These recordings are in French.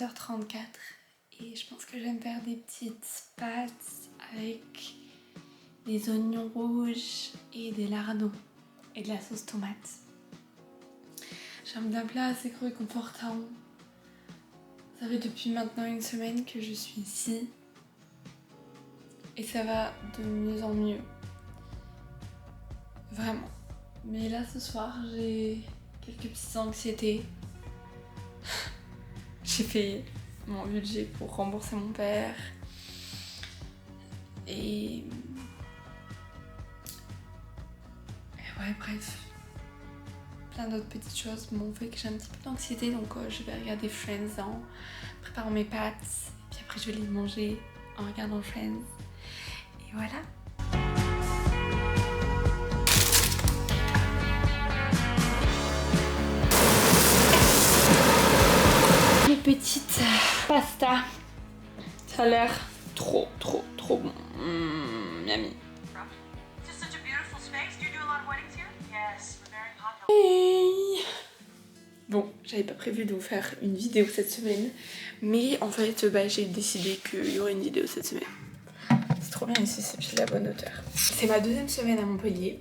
20h34 et je pense que je vais me faire des petites pâtes avec des oignons rouges et des lardons et de la sauce tomate. J'ai un plat assez réconfortant. Ça fait depuis maintenant une semaine que je suis ici et ça va de mieux en mieux. Vraiment. Mais là ce soir j'ai quelques petites anxiétés. J'ai fait mon budget pour rembourser mon père et ouais, bref, plein d'autres petites choses m'ont fait que j'ai un petit peu d'anxiété, donc je vais regarder Friends en préparant mes pâtes et puis après je vais les manger en regardant Friends et voilà. Les petites pastas, ça a l'air trop bon. Miami. Hey. Bon, j'avais pas prévu de vous faire une vidéo cette semaine, mais en fait j'ai décidé qu'il y aurait une vidéo cette semaine. C'est trop bien ici, c'est pile la bonne hauteur. C'est ma deuxième semaine à Montpellier.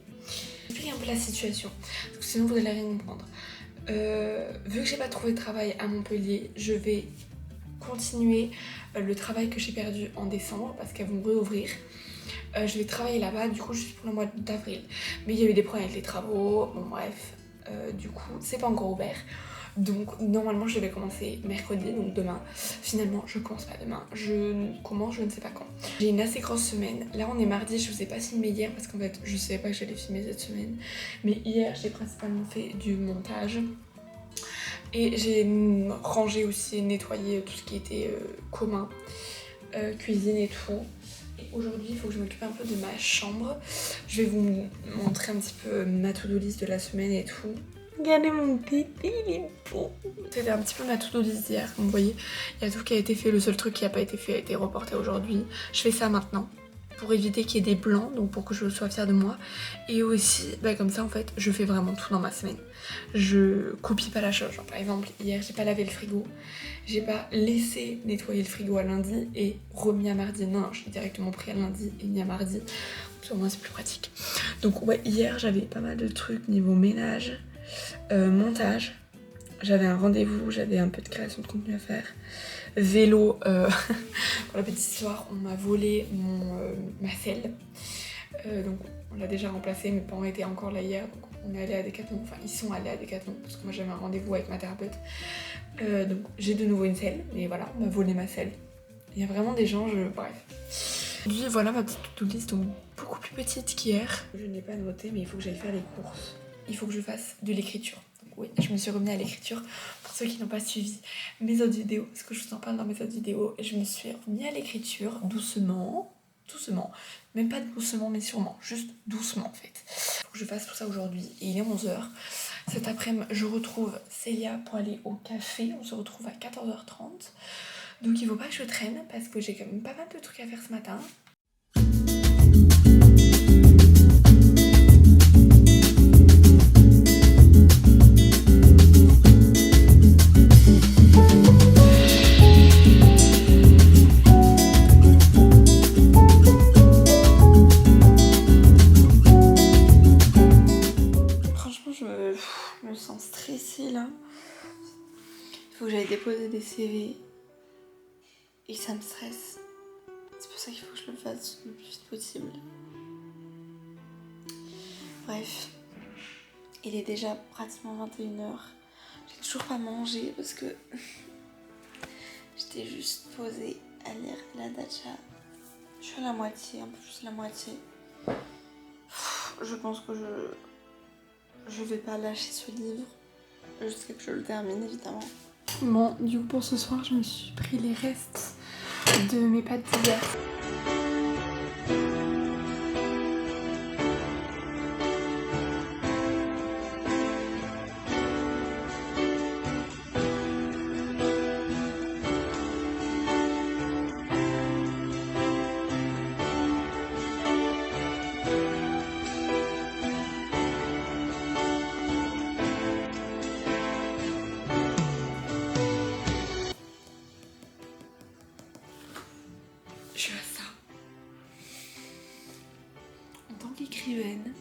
J'explique un peu la situation, parce que sinon vous allez rien comprendre. Vu que j'ai pas trouvé de travail à Montpellier, je vais continuer le travail que j'ai perdu en décembre parce qu'elles vont réouvrir. Je vais travailler là-bas du coup juste pour le mois d'avril, mais il y a eu des problèmes avec les travaux, bon bref, du coup c'est pas encore ouvert, donc normalement je vais commencer mercredi, donc demain. Finalement je commence pas demain, je commence je ne sais pas quand. J'ai une assez grosse semaine, là on est mardi, je vous ai pas filmé hier parce qu'en fait je savais pas que j'allais filmer cette semaine, mais hier j'ai principalement fait du montage et j'ai rangé aussi, nettoyé tout ce qui était commun, cuisine et tout. Aujourd'hui, il faut que je m'occupe un peu de ma chambre. Je vais vous montrer un petit peu ma to-do list de la semaine et tout. Regardez mon bébé, il est beau. C'était un petit peu ma to-do list d'hier, comme vous voyez. Il y a tout qui a été fait, le seul truc qui n'a pas été fait a été reporté aujourd'hui. Je fais ça maintenant pour éviter qu'il y ait des blancs, donc pour que je sois fière de moi. Et aussi, comme ça en fait, je fais vraiment tout dans ma semaine. Je copie pas la chose. Genre, par exemple, hier, j'ai pas lavé le frigo. J'ai pas laissé nettoyer le frigo à lundi et remis à mardi. Non, j'ai directement pris à lundi et mis à mardi. Pour moi, c'est plus pratique. Donc ouais, hier, j'avais pas mal de trucs niveau ménage, montage. J'avais un rendez-vous, j'avais un peu de création de contenu à faire. Vélo, pour la petite histoire, on m'a volé ma selle. Donc on l'a déjà remplacée, mes parents étaient encore là hier. Donc on est allé à Decathlon, enfin ils sont allés à Decathlon parce que moi j'avais un rendez-vous avec ma thérapeute. Donc j'ai de nouveau une selle, mais voilà, on m'a volé ma selle. Il y a vraiment des gens, bref. Aujourd'hui voilà ma petite to-do list, donc beaucoup plus petite qu'hier. Je ne l'ai pas noté, mais il faut que j'aille faire les courses. Il faut que je fasse de l'écriture. Donc oui, je me suis remis à l'écriture. Pour ceux qui n'ont pas suivi mes autres vidéos, parce que je vous en parle dans mes autres vidéos, je me suis remis à l'écriture doucement. Même pas doucement mais sûrement, juste doucement en fait. Faut que je fasse tout ça aujourd'hui et il est 11h. Cet après-midi je retrouve Célia pour aller au café, on se retrouve à 14h30. Donc il faut pas que je traîne parce que j'ai quand même pas mal de trucs à faire ce matin. Je me sens stressée là. Il faut que j'aille déposer des CV et ça me stresse. C'est pour ça qu'il faut que je le fasse le plus vite possible. Bref, il est déjà pratiquement 21h. J'ai toujours pas mangé parce que j'étais juste posée à lire la Dacha. Je suis à la moitié, un peu plus de la moitié. Je pense que je vais pas lâcher ce livre jusqu'à que je le termine évidemment. Bon, du coup pour ce soir je me suis pris les restes de mes pâtes d'hier. écrivaine.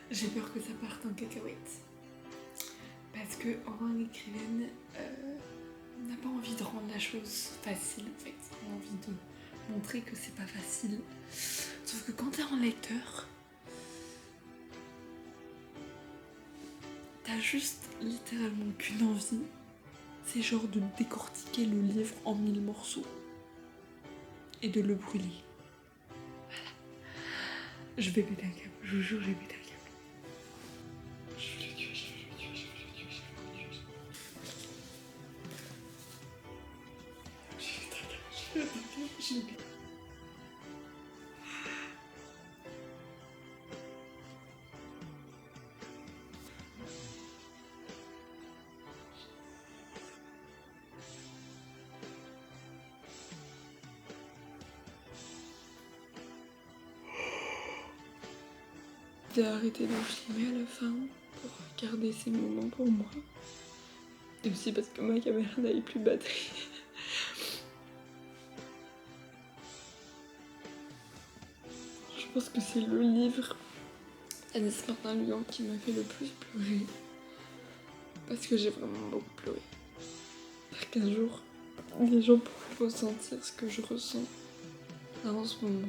J'ai peur que ça parte en cacahuète. Parce que Aurore l'écrivaine n'a pas envie de rendre la chose facile en fait. Elle a envie de montrer que c'est pas facile. Sauf que quand t'es un lecteur, t'as juste littéralement qu'une envie. C'est genre de décortiquer le livre en 1000 morceaux. Et de le brûler. Voilà. Je vais péter un câble. Je vous jure, je vais péter un câble. Je vais le tuer, je vais le tuer, je vais le tuer, je vais le tuer. Je vais le tuer, je vais le tuer. J'ai arrêté de filmer à la fin pour garder ces moments pour moi. Et aussi parce que ma caméra n'avait plus de batterie. Je pense que c'est le livre Agnès Martin-Lugan qui m'a fait le plus pleurer. Parce que j'ai vraiment beaucoup pleuré. J'espère qu'un jour, les gens pourront ressentir ce que je ressens là en ce moment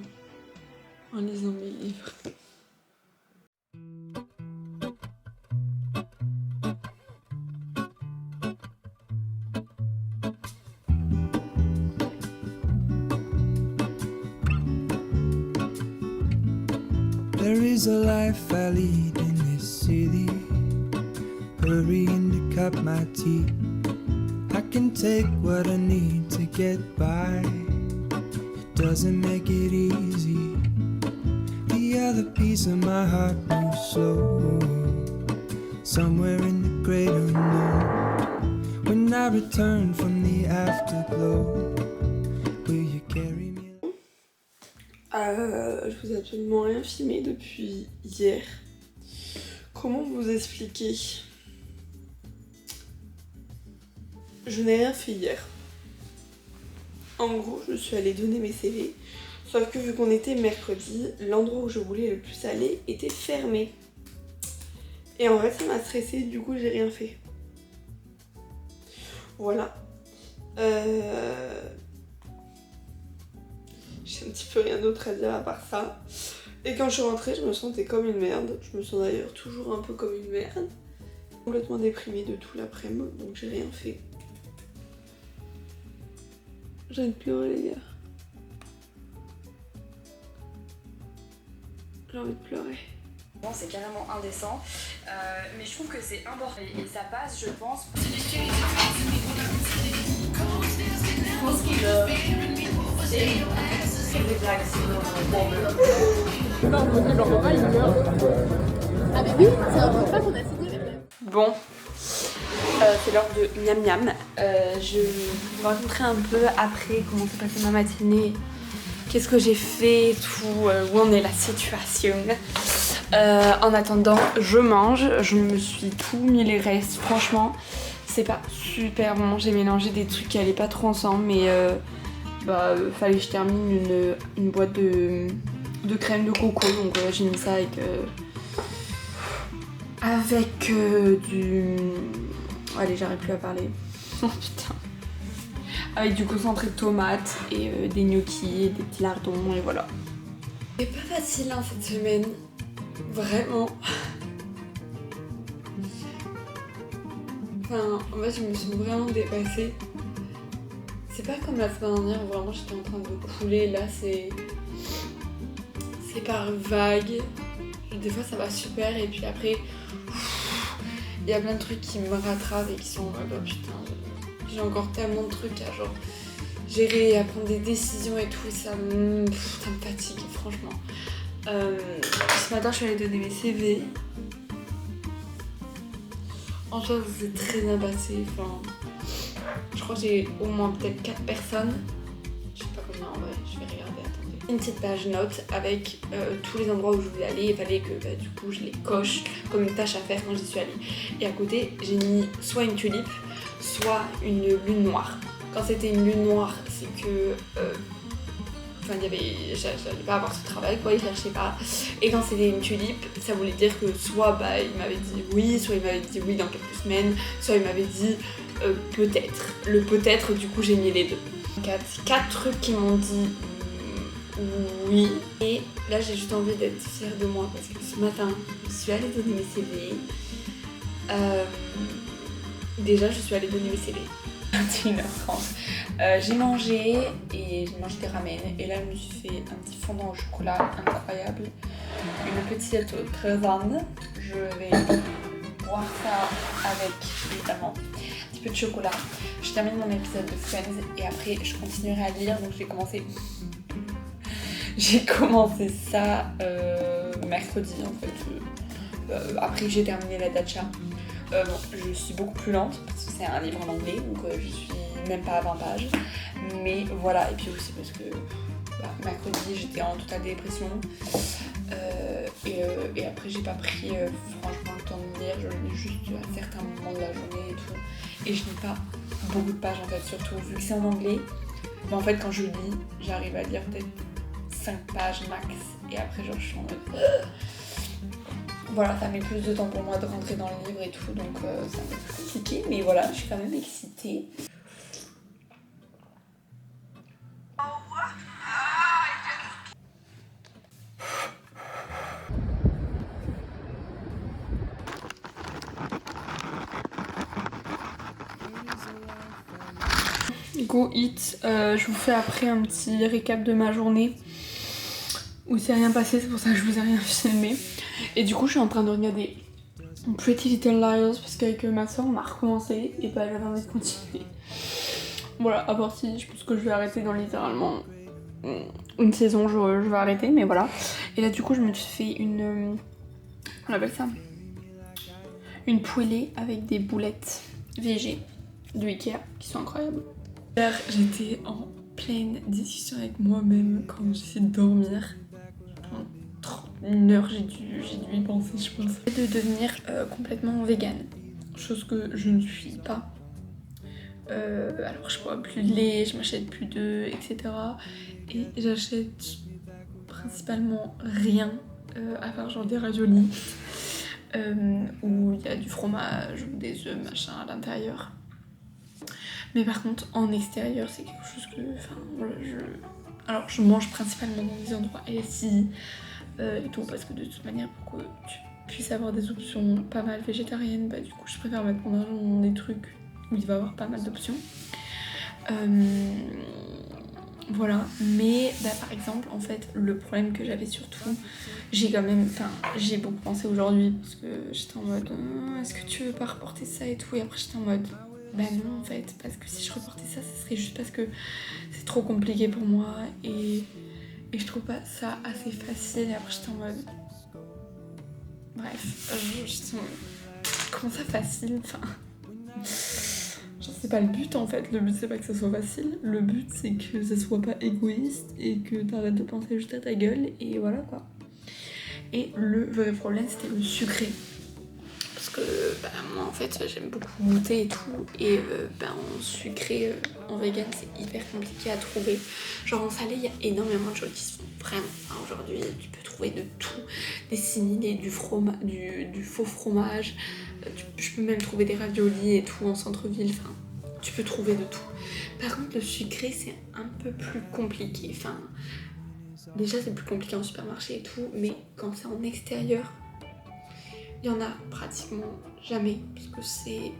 en lisant mes livres. There is a life I lead in this city, hurrying to cut my teeth. I can take what I need to get by. It doesn't make it easy. The other piece of my heart moves slow, somewhere in the great unknown. When I return from the afterglow, will you carry me? Je vous ai absolument rien filmé depuis hier. Comment vous expliquer? Je n'ai rien fait hier. En gros, je suis allée donner mes CV. Sauf que vu qu'on était mercredi, l'endroit où je voulais le plus aller était fermé. Et en fait, ça m'a stressée, du coup, j'ai rien fait. Voilà. J'ai un petit peu rien d'autre à dire à part ça. Et quand je suis rentrée, je me sentais comme une merde. Je me sens d'ailleurs toujours un peu comme une merde. Complètement déprimée de tout l'après-midi, donc j'ai rien fait. J'ai envie de pleurer, les gars. J'ai envie de pleurer. Bon, c'est carrément indécent, mais je trouve que c'est important et ça passe, je pense. Des blagues, ah mais oui, c'est un repas qu'on a signé. Bon, c'est l'heure de miam miam. Je vais vous raconter un peu après comment s'est passée ma matinée, qu'est-ce que j'ai fait, tout, où en est la situation. En attendant, je mange, je me suis tout mis les restes, franchement, c'est pas super bon. J'ai mélangé des trucs qui allaient pas trop ensemble, mais fallait que je termine une boîte de crème de coco, donc j'ai mis ça avec du... Allez, j'arrive plus à parler. Oh putain. Avec du concentré de tomates et des gnocchis et des petits lardons et voilà. C'est pas facile hein, cette semaine. Vraiment. Enfin, en fait, je me sens vraiment dépassée. C'est pas comme la semaine dernière où vraiment j'étais en train de couler. Là, c'est par vague. Des fois, ça va super et puis après, il y a plein de trucs qui me rattrapent et qui sont en mode oh putain, j'ai encore tellement de trucs à genre gérer, à prendre des décisions et tout. Et ça me fatigue, franchement. Ce matin, je suis allée donner mes CV. En soi, ça s'est très bien passé. Enfin, je crois que j'ai au moins peut-être 4 personnes. Je sais pas combien en vrai, je vais regarder, attendez. Une petite page note avec tous les endroits où je voulais aller. Il fallait que du coup je les coche comme une tâche à faire quand j'y suis allée. Et à côté, j'ai mis soit une tulipe, soit une lune noire. Quand c'était une lune noire, c'est que Enfin, j'allais pas avoir ce travail, quoi, il cherchait pas. Et quand c'était une tulipe, ça voulait dire que soit bah, il m'avait dit oui, soit il m'avait dit oui dans quelques semaines, soit il m'avait dit peut-être. Le peut-être, du coup, j'ai mis les deux. 4 trucs qui m'ont dit oui. Et là, j'ai juste envie d'être fière de moi parce que ce matin, je suis allée donner mes CV. Déjà, je suis allée donner mes CV. 21h30. J'ai mangé et j'ai mangé des ramen. Et là, je me suis fait un petit fondant au chocolat incroyable. Une petite trésane. Je vais boire ça avec, évidemment, un petit peu de chocolat. Je termine mon épisode de Friends et après, je continuerai à lire. Donc, j'ai commencé ça mercredi en fait. Après j'ai terminé la Dacha. Bon, je suis beaucoup plus lente parce que c'est un livre en anglais donc je suis même pas à 20 pages. Mais voilà, et puis aussi parce que mercredi j'étais en totale dépression. Et après j'ai pas pris franchement le temps de lire, je lis juste à certains moments de la journée et tout. Et je lis pas beaucoup de pages en fait, surtout vu que c'est en anglais. Mais en fait quand je lis, j'arrive à lire peut-être 5 pages max et après genre je suis en mode voilà, ça met plus de temps pour moi de rentrer dans le livre et tout donc c'est un peu plus compliqué mais voilà, je suis quand même excitée. Go Eat, je vous fais après un petit récap de ma journée où il s'est rien passé, c'est pour ça que je vous ai rien filmé. Et du coup je suis en train de regarder Pretty Little Liars parce qu'avec ma soeur on a recommencé et bah j'avais envie de continuer. Voilà, à part si je pense que je vais arrêter dans littéralement une saison, je vais arrêter mais voilà. Et là du coup je me suis fait une... on appelle ça une poêlée avec des boulettes végé de Ikea qui sont incroyables. Hier j'étais en pleine discussion avec moi-même quand j'essaie de dormir. Pendant 31 heures j'ai dû y penser je pense. De devenir complètement végane, chose que je ne suis pas. Alors je bois plus de lait, je m'achète plus d'œufs, etc. Et j'achète principalement rien à part genre des raviolis où il y a du fromage ou des œufs machin à l'intérieur. Mais par contre en extérieur c'est quelque chose que... Enfin voilà, alors je mange principalement dans des endroits healthy et tout parce que de toute manière pour que tu puisses avoir des options pas mal végétariennes, bah du coup je préfère mettre mon argent dans des trucs où il va y avoir pas mal d'options. Voilà, mais bah, par exemple en fait le problème que j'avais surtout, j'ai beaucoup pensé aujourd'hui parce que j'étais en mode est-ce que tu veux pas reporter ça et tout, et après j'étais en mode bah non en fait, parce que si je reportais ça, ce serait juste parce que c'est trop compliqué pour moi et je trouve pas ça assez facile. Et après j'étais en mode bref, j'étais en mode comment ça facile, enfin genre c'est pas le but en fait, le but c'est pas que ça soit facile, le but c'est que ça soit pas égoïste et que t'arrêtes de penser juste à ta gueule et voilà quoi. Et le vrai problème c'était le sucré. Parce que bah, moi en fait j'aime beaucoup goûter et tout et en sucré, en vegan c'est hyper compliqué à trouver. Genre en salé il y a énormément de choses qui se font vraiment. Enfin, aujourd'hui tu peux trouver de tout, des similés, du faux fromage, je peux même trouver des raviolis et tout en centre-ville, enfin tu peux trouver de tout. Par contre le sucré c'est un peu plus compliqué, enfin déjà c'est plus compliqué en supermarché et tout, mais quand c'est en extérieur il y en a pratiquement jamais parce que c'est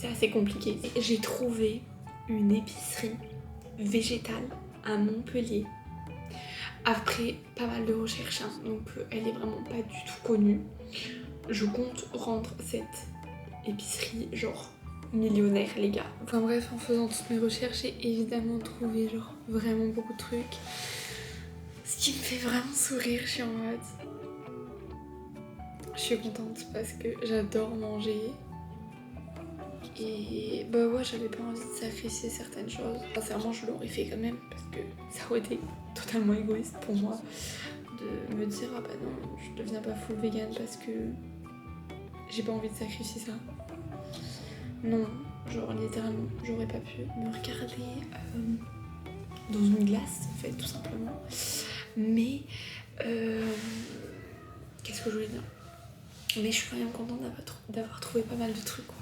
assez compliqué. J'ai trouvé une épicerie végétale à Montpellier après pas mal de recherches, hein, donc elle est vraiment pas du tout connue. Je compte rendre cette épicerie genre millionnaire les gars. Enfin bref, en faisant toutes mes recherches j'ai évidemment trouvé genre vraiment beaucoup de trucs. Ce qui me fait vraiment sourire, je suis en mode... Je suis contente parce que j'adore manger et bah ouais j'avais pas envie de sacrifier certaines choses. Sincèrement je l'aurais fait quand même parce que ça aurait été totalement égoïste pour moi de me dire ah bah non je deviens pas full vegan parce que j'ai pas envie de sacrifier ça. Non, genre littéralement j'aurais pas pu me regarder dans une glace en fait tout simplement. Mais qu'est-ce que je voulais dire? Mais je suis quand même contente d'avoir trouvé pas mal de trucs quoi.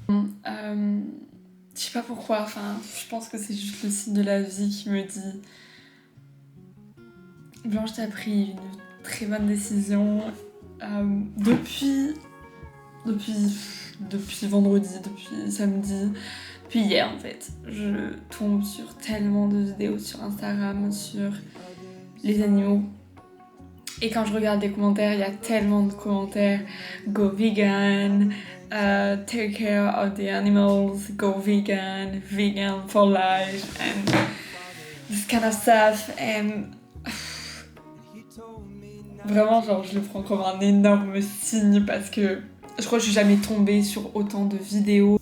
Je sais pas pourquoi, enfin je pense que c'est juste le signe de la vie qui me dit Blanche, t'as pris une très bonne décision depuis vendredi, depuis samedi, depuis hier en fait. Je tombe sur tellement de vidéos sur Instagram sur les animaux. Et quand je regarde les commentaires, il y a tellement de commentaires. Go vegan, take care of the animals, go vegan, vegan for life, and this kind of stuff. And vraiment, genre, je le prends comme un énorme signe parce que je crois que je suis jamais tombée sur autant de vidéos.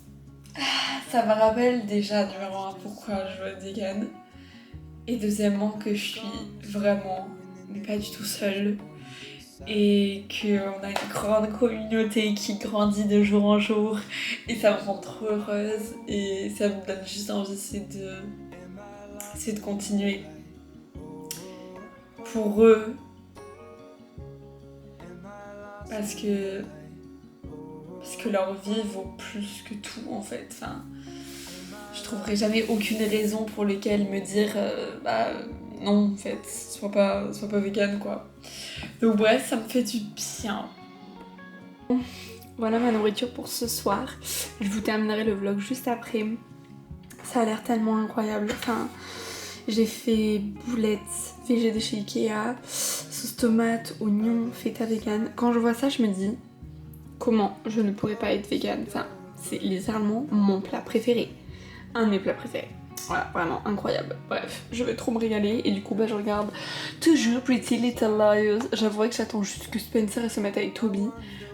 Ça me rappelle déjà, numéro 1, pourquoi je veux être vegan. Et deuxièmement, que je suis vraiment pas du tout seule. Et qu'on a une grande communauté qui grandit de jour en jour. Et ça me rend trop heureuse. Et ça me donne juste envie, c'est de continuer. Pour eux. Parce que leur vie vaut plus que tout en fait. Enfin, je trouverai jamais aucune raison pour laquelle me dire non en fait, sois pas vegan quoi. Donc bref, ça me fait du bien. Voilà ma nourriture pour ce soir. Je vous terminerai le vlog juste après. Ça a l'air tellement incroyable. Enfin, j'ai fait boulettes végé de chez Ikea, sauce tomate, oignon, feta vegan. Quand je vois ça, je me dis comment je ne pourrais pas être vegan. Enfin, c'est littéralement mon plat préféré. Un de mes plats préférés. Voilà, vraiment incroyable. Bref, je vais trop me régaler et du coup je regarde toujours Pretty Little Liars. J'avouerai que j'attends juste que Spencer se mette avec Toby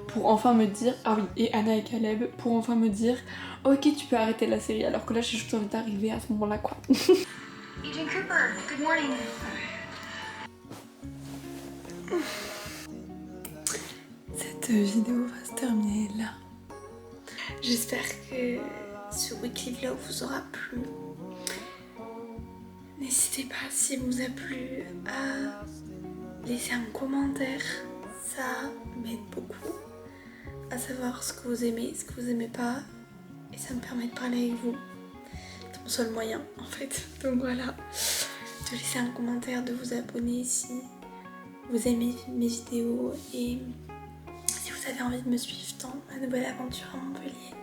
pour enfin me dire, ah oui, et Anna et Caleb, pour enfin me dire, ok tu peux arrêter la série, alors que là j'ai juste envie d'arriver à ce moment là quoi. Agent Cooper, good morning. Cette vidéo va se terminer là. J'espère que ce weekly vlog vous aura plu. N'hésitez pas, si vous a plu, à laisser un commentaire. Ça m'aide beaucoup à savoir ce que vous aimez, ce que vous aimez pas. Et ça me permet de parler avec vous. C'est mon seul moyen en fait. Donc voilà. De laisser un commentaire, de vous abonner si vous aimez mes vidéos. Et si vous avez envie de me suivre dans ma nouvelle aventure à Montpellier.